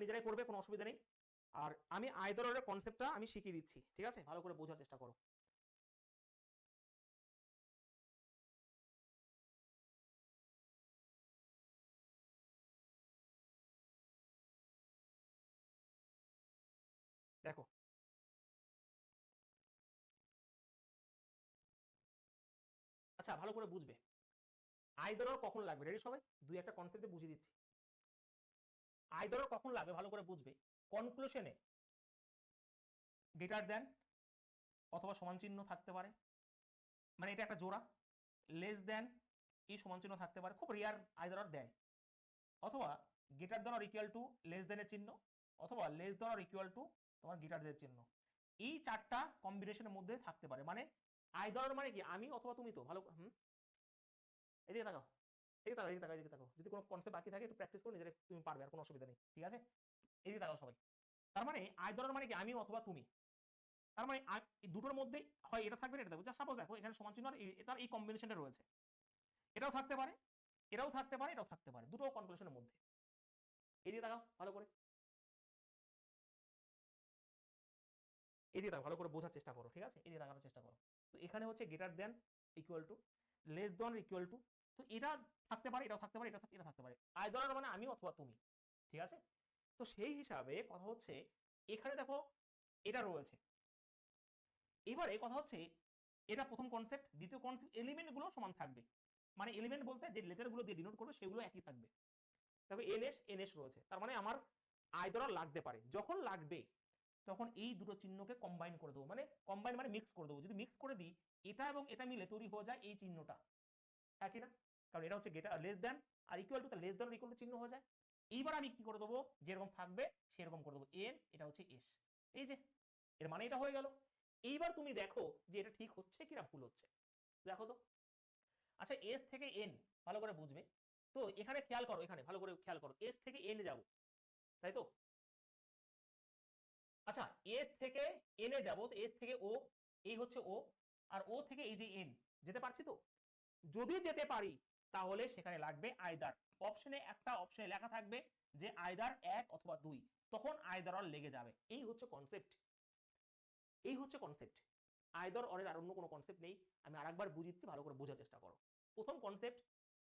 নিজেরাই করবে, কোনো অসুবিধা নেই। আর আমি আইদারের কনসেপ্টটা আমি শিখিয়ে দিচ্ছি, ঠিক আছে? ভালো করে বোঝার চেষ্টা করো। দেখো, আচ্ছা ভালো করে বুঝবে, আইদার কখন লাগবে, রেডি সবাই? দুই একটা কনসেপ্টে বুঝিয়ে দিচ্ছি। আইদার কখন লাগবে ভালো করে বুঝবে, কনক্লুশনে গ্রেটার দেন অথবা সমান চিহ্ন থাকতে পারে, মানে এটা একটা জোড়া, লেস দেন এই সমান চিহ্ন থাকতে পারে, খুব রেয়ার আইদার দেয়, অথবা greater than or equal to less দেনের চিহ্ন, অথবা less than or equal to তোমার গ্রেটার দেনের চিহ্ন। এই চারটা কম্বিনেশনের মধ্যে থাকতে পারে, মানে আইদার মানে কি আমি অথবা তুমি। তো ভালো এদিকে তাকাও, এদিকে তাকাও, এদিকে তাকাও, এদিকে তাকাও। যদি কোনো কনসেপ্ট বাকি থাকে একটু প্র্যাকটিস করো, নিজেরা তুমি পারবে, আর কোনো অসুবিধা নেই, ঠিক আছে? এদিকে তাকাও সবাই। তার মানে আইদার মানে কি আমি অথবা তুমি। তার মানে এই দুটোর মধ্যে হয় এটা থাকবে, এটা থাকবে। যা সাপোজ দেখো এখানে সমান চিহ্ন আর এটার এই কম্বিনেশনটা রয়েছে, এটাও থাকতে পারে, এটাও থাকতে পারে, এটাও থাকতে পারে, দুটো কনক্লুশনের মধ্যে। এদিকে তাকাও ভালো করে, এদিকে তাকাও, ভালো করে বোঝার চেষ্টা করো, ঠিক আছে? এদিকে তাকানোর চেষ্টা করো। তো এখানে হচ্ছে greater than equal to, less than equal two. তো এটা থাকতে পারে, এটাও থাকতে পারে, এটা থাকতে পারে। আইদার মানে আমি অথবা তুমি, ঠিক আছে? তো সেই হিসাবে কথা হচ্ছে এখানে দেখো এটা রয়েছে। এবারে কথা হচ্ছে এটা প্রথম কনসেপ্ট, দ্বিতীয় কনসেপ্ট, এলিমেন্ট গুলো সমান থাকবে, মানে এলিমেন্ট বলতে যে লেটার গুলো দিয়ে ডিনোট করবে সেগুলো একই থাকবে। তবে এনএস রয়েছে, তার মানে আমার আইদার লাগতে পারে। যখন লাগবে তখন এই দুটো চিহ্নকে কম্বাইন করে দেবো, মানে কম্বাইন মানে মিক্স করে দেবো। যদি মিক্স করে দিই এটা এবং এটা মিলে তৈরি হয়ে যায় এই চিহ্নটা, একই না? কারণ এটা হচ্ছে গ্রেটার লেস দেন আর equal to, less than equal to চিহ্ন হয়ে যায়। এইবার আমি কি করে দেবো, যেরকম থাকবে সেরকম করে দেবো, এন এটা হচ্ছে এস, এই যে এর মানে এটা হয়ে গেল। এইবার তুমি দেখো যে এটা ঠিক হচ্ছে কিনা ভুল হচ্ছে, দেখো তো। আচ্ছা এস থেকে এন ভালো করে বুঝবে। তো এখানে খেয়াল করো, এখানে ভালো করে খেয়াল করো, এস থেকে এন যাব, তাই তো? আচ্ছা এস থেকে এন এ যাবো, তো এস থেকে ও, এই হচ্ছে ও, আর ও থেকে এই যে এন, যেতে পারছি তো? যদি যেতে পারি তাহলে সেখানে লাগবে আইদার। অপশনে একটা অপশনে লেখা থাকবে যে আইদার এক অথবা দুই, তখন আইদার অর লেগে যাবে। এই হচ্ছে কনসেপ্ট, এই হচ্ছে কনসেপ্ট। আইদার অরের আর অন্য কোনো কনসেপ্ট নেই। আমি আরেকবার বুঝিয়েছি, ভালো করে বোঝার চেষ্টা করো। প্রথম কনসেপ্ট,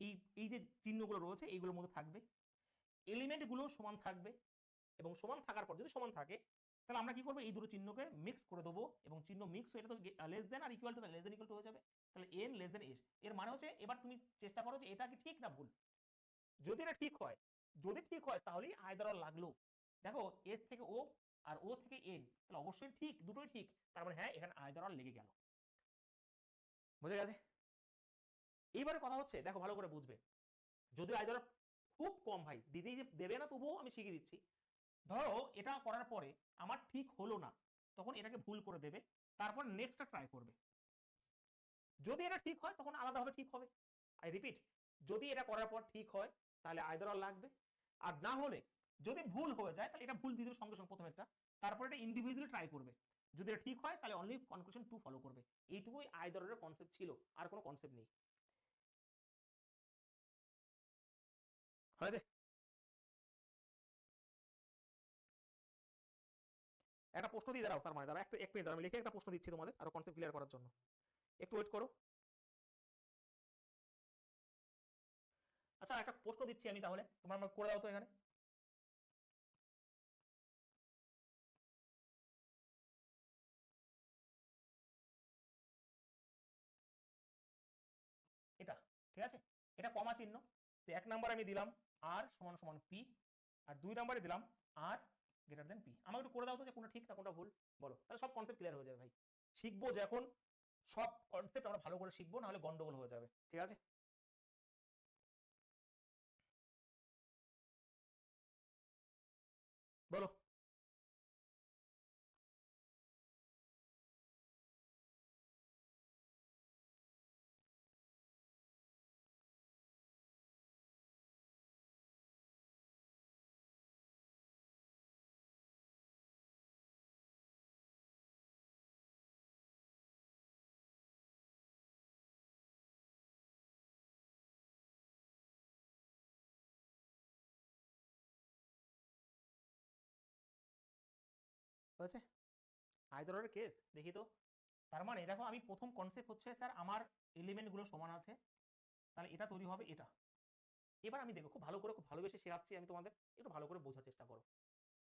এই এই যে চিহ্নগুলো রয়েছে এইগুলোর মধ্যে থাকবে, এলিমেন্টগুলো সমান থাকবে, এবং সমান থাকার পর যদি সমান থাকে তাহলে আমরা কি করবো, এই দুটো চিহ্নকে মিক্স করে দেবো, এবং চিহ্ন মিক্স হয়ে এটা তো লেস দেন আর equal to, less than equal to হয়ে যাবে। তাহলে এন লেস দেন এস, এর মানে হচ্ছে এবার তুমি চেষ্টা করো যে এটা কি ঠিক না ভুল। যদি এটা ঠিক হয়, যদি ঠিক হয় তাহলেই আইদার অর লাগলো। দেখো এস থেকে ও আর ও থেকে এন, তাহলে অবশ্যই ঠিক, দুটোই ঠিক। তার মানে হ্যাঁ এখানে আইদার অর লেগে গেল, বুঝে গেছে? এইবারে কথা হচ্ছে দেখো ভালো করে বুঝবে, যদি আইদার খুব কম ভাই দিদি দেবে না, তবুও আমি শিখিয়ে দিচ্ছি। ধরো এটা করার পরে আমার ঠিক হলো না, তখন এটাকে ভুল করে দেবে, তারপর নেক্সটটা ট্রাই করবে। যদি এটা ঠিক হয় তখন আলাদাভাবে ঠিক হবে। আই রিপিট, যদি এটা করার পর ঠিক হয় তাহলে আইদার অর লাগবে, আর না হলে যদি ভুল হয়ে যায় তাহলে এটা ভুল দিয়ে দেবে সঙ্গে সঙ্গে প্রথম একটা, তারপর এটা ইন্ডিভিজুয়ালি ট্রাই করবে। যদি এটা ঠিক হয় তাহলে অনলি কনক্লুশন টু ফলো করবে। এইটুকুই আইদার অরের কনসেপ্ট ছিল, আর কোনো কনসেপ্ট নেই। হয়েছে? একটা প্রশ্ন দিয়ে দাঁড়াও, তার মানে দাঁড়া, একটা এক মিনিট আমি লিখে একটা প্রশ্ন দিচ্ছি তোমাদের আরো কনসেপ্ট ক্লিয়ার করার জন্য, একটু ওয়েট করো। আচ্ছা একটা প্রশ্ন দিচ্ছি আমি, তাহলে তোমার আমাকে করে দাও তো এখানে। এটা ঠিক আছে, এটা কমা চিহ্ন। তো এক নাম্বার আমি দিলাম আর সমান সমান পি, আর দুই নাম্বারে দিলাম আর গ্রেটার দেন পি। আমাকে একটু করে দাও তো যে কোনটা ঠিক না কোনটা ভুল, বলো, তাহলে সব কনসেপ্ট ক্লিয়ার হয়ে যাবে ভাই। শিখবো যে এখন সব কনসেপ্ট আমরা ভালো করে শিখবো, না হলে গন্ডগোল হয়ে যাবে, ঠিক আছে? বলো। হয়েছে? আইদারের কেস দেখি তো। তার মানে দেখো আমি প্রথম কনসেপ্ট হচ্ছে স্যার আমার এলিমেন্টগুলো সমান আছে, তাহলে এটা তৈরি হবে এটা। এবার আমি দেখো খুব ভালো করে, খুব ভালোবেসে শেখাচ্ছি আমি তোমাদের, একটু ভালো করে বোঝার চেষ্টা করো।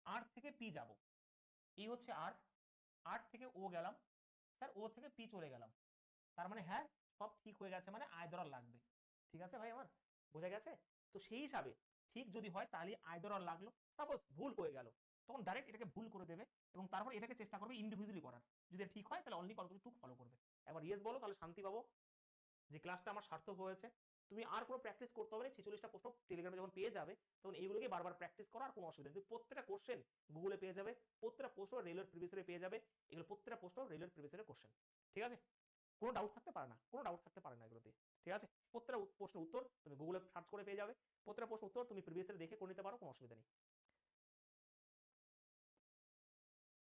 আর থেকে পি যাব, এই হচ্ছে আর, আর থেকে ও গেলাম, স্যার ও থেকে পি চলে গেলাম, তার মানে হ্যাঁ সব ঠিক হয়ে গেছে, মানে আয়দরার লাগবে। ঠিক আছে ভাই, আমার বোঝা গেছে? তো সেই হিসাবে ঠিক যদি হয় তাহলে আয়দরার লাগলো, সাপোজ ভুল হয়ে গেল, তখন ডাইরেক্ট এটাকে ভুল করে দেবে এবং তারপর এটাকে চেষ্টা করবে ইন্ডিভিজুয়ালি করার। যদি ঠিক হয় তাহলে অনলি কল টু ফলো করবে। একবার ইয়েস বলো, তাহলে শান্তি পাবো যে ক্লাসটা আমার সার্থক হয়েছে। তুমি আর কোনো প্র্যাকটিস করতে হবে না, 46টা প্রশ্ন টেলিগ্রামে যখন পেয়ে যাবে তখন এইগুলোকে বারবার প্র্যাকটিস করা, আর কোনো অসুবিধা নেই। প্রত্যেকটা কোশ্চেন গুগলে পেয়ে যাবে, প্রত্যেকটা প্রশ্ন রেলওয়ের প্রিভিয়াস পেয়ে যাবে, এগুলো প্রত্যেকটা প্রশ্ন রেলওয়ের প্রিভিয়াস কোশ্চেন। ঠিক আছে? কোনো ডাউট থাকতে পারে না, কোনো ডাউট থাকতে পারে না এগুলোতে। ঠিক আছে? প্রত্যেকটা প্রশ্নের উত্তর তুমি গুগলে সার্চ করে পেয়ে যাবে, প্রত্যেকটা প্রশ্ন উত্তর তুমি প্রিভিয়াস দেখে করে নিতে পারো, কোনো অসুবিধা নেই।